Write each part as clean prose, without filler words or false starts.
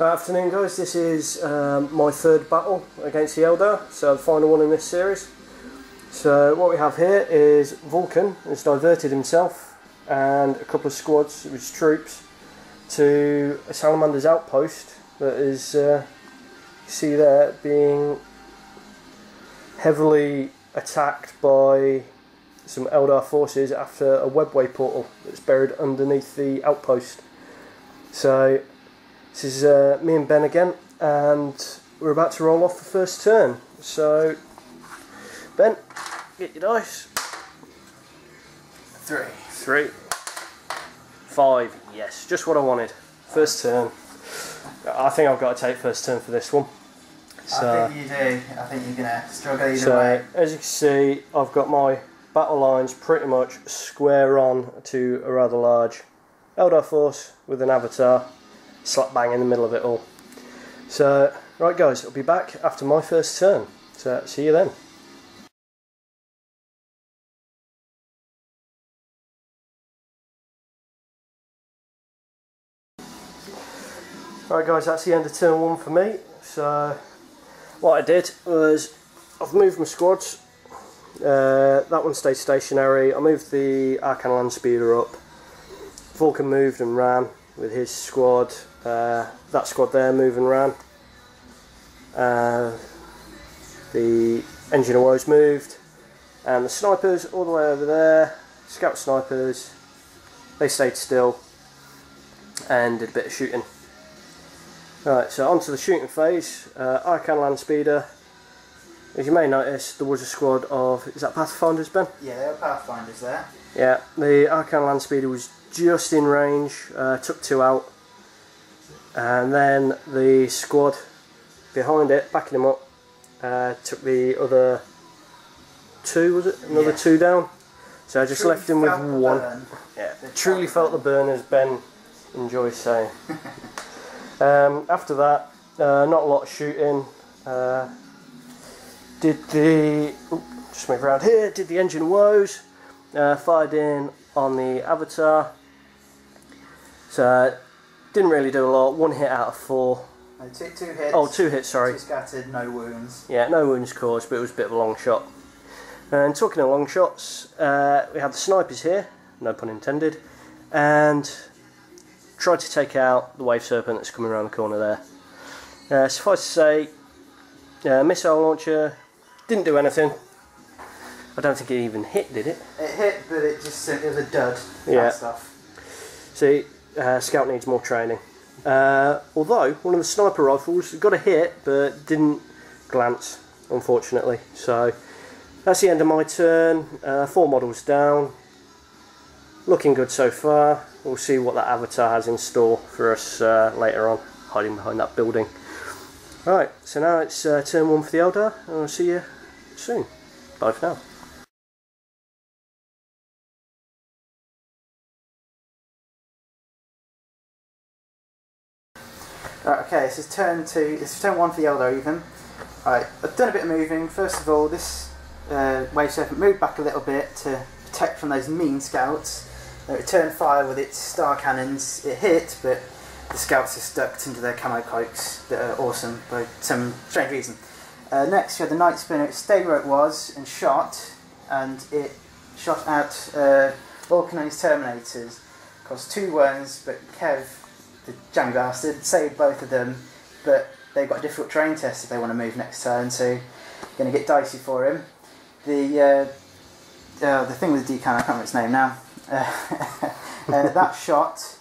Good afternoon guys, this is my third battle against the Eldar, so the final one in this series. So what we have here is Vulcan has diverted himself and a couple of squads of his troops to a Slamanders outpost that is, you see there, being heavily attacked by some Eldar forces after a webway portal that's buried underneath the outpost. So this is me and Ben again, and we're about to roll off the first turn. So, Ben, get your dice. 3. 5. Yes, just what I wanted. First turn. I think I've got to take first turn for this one. So, I think you do. I think you're going to struggle either way. As you can see, I've got my battle lines pretty much square on to a rather large Eldar force with an avatar slap bang in the middle of it all. So, right guys, I'll be back after my first turn. So, see you then. Right guys, that's the end of turn 1 for me. So, what I did was, I've moved my squads. That one stayed stationary. I moved the Arcan Land Speeder up. Vulcan moved and ran with his squad. That squad there moved and ran. The Engine of Woes moved, and the snipers all the way over there, scout snipers, they stayed still and did a bit of shooting. Right, so on to the shooting phase. Arcan Land Speeder. As you may notice, there was a squad of, is that Pathfinders, Ben? Yeah, there are Pathfinders there. Yeah, the Arcan Land Speeder was just in range, took 2 out, and then the squad behind it, backing him up, took the other 2, was it? Another 2 down. So I just left him with 1. Yeah, truly felt the burn, as Ben enjoys saying. After that, not a lot of shooting. Just move around here, did the Engine of Woes, fired in on the Avatar. So, didn't really do a lot, 1 hit out of 4. No, 2 hits. Oh, 2 hits, sorry. 2 scattered, no wounds. Yeah, no wounds caused, but it was a bit of a long shot. And talking of long shots, we have the snipers here, no pun intended, and tried to take out the Wave Serpent that's coming around the corner there. Suffice to say, missile launcher didn't do anything. I don't think it even hit, did it? It hit, but it was a dud. Yeah. Stuff. See, Scout needs more training. Although, one of the sniper rifles got a hit, but didn't glance, unfortunately. So, that's the end of my turn. 4 models down. Looking good so far. We'll see what that Avatar has in store for us later on, hiding behind that building. Right, so now it's turn 1 for the Eldar, and I'll see you soon. Bye for now. Right, okay, this is turn 2. This is turn 1 for the Eldar even. Right, I've done a bit of moving. First of all, this Wave Serpent moved back a little bit to protect from those mean scouts. It returned fire with its star cannons. It hit, but the scouts are stuck into their camo cloaks that are awesome by some strange reason. Next, you had the Night Spinner. It stayed where it was and it shot out Vulcan and his Terminators. Cost 2 wounds, but Kev, the Jang bastard, saved both of them, but they've got a difficult terrain test if they want to move next turn, so going to get dicey for him. The thing with the decan, I can't remember its name now. That shot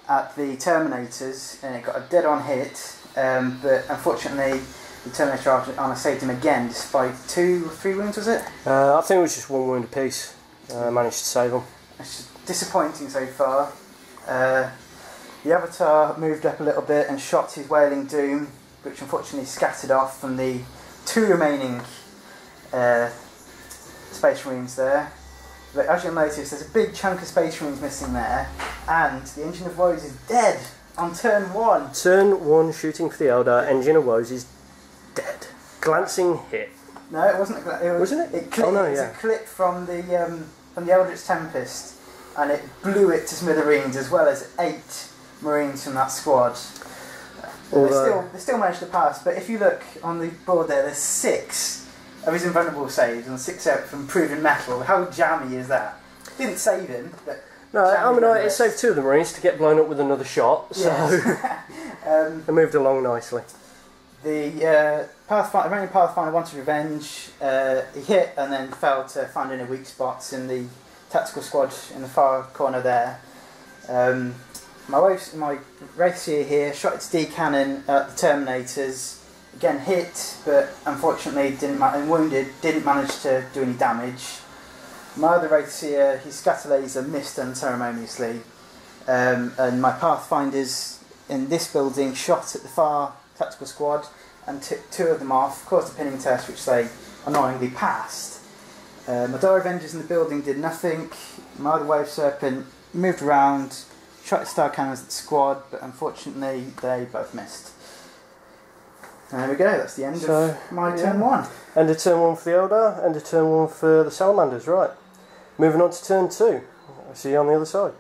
at the Terminators, and it got a dead-on hit, but unfortunately the Terminator armor saved him again, despite 2 or 3 wounds, was it? I think it was just 1 wound apiece. Managed to save him. It's just disappointing so far. The Avatar moved up a little bit and shot his Wailing Doom, which unfortunately scattered off from the 2 remaining Space Marines there. But as you'll notice, there's a big chunk of Space Marines missing there, and the Engine of Woes is dead on turn 1. Turn 1 shooting for the Eldar, Engine of Woes is dead. Glancing hit. No, it wasn't. Wasn't it? It clipped, oh no, yeah. It was a clip from the Eldritch Tempest, and it blew it to smithereens, as well as 8 Marines from that squad. They still managed to pass, but if you look on the board there, there's 6 of his invulnerable saves and 6 out from proven metal. How jammy is that? Didn't save him, but... No, I mean, it saved 2 of the Marines to get blown up with another shot, so yes. they moved along nicely. The Iranian Pathfinder wanted revenge. He hit and then failed to find any weak spots in the tactical squad in the far corner there. My Wraithseer here shot its D cannon at the Terminators. Again hit, but unfortunately didn't manage to do any damage. My other Wraithseer, his scatter laser missed unceremoniously, and my Pathfinders in this building shot at the far tactical squad and took 2 of them off, caused a pinning test which they annoyingly passed. My Dire Avengers in the building did nothing. My other Wave Serpent moved around, shot its star cannons at the squad, but unfortunately they both missed. And there we go, that's the end of my turn 1. End of turn 1 for the Eldar, end of turn 1 for the Salamanders, right. Moving on to turn 2. I'll see you on the other side.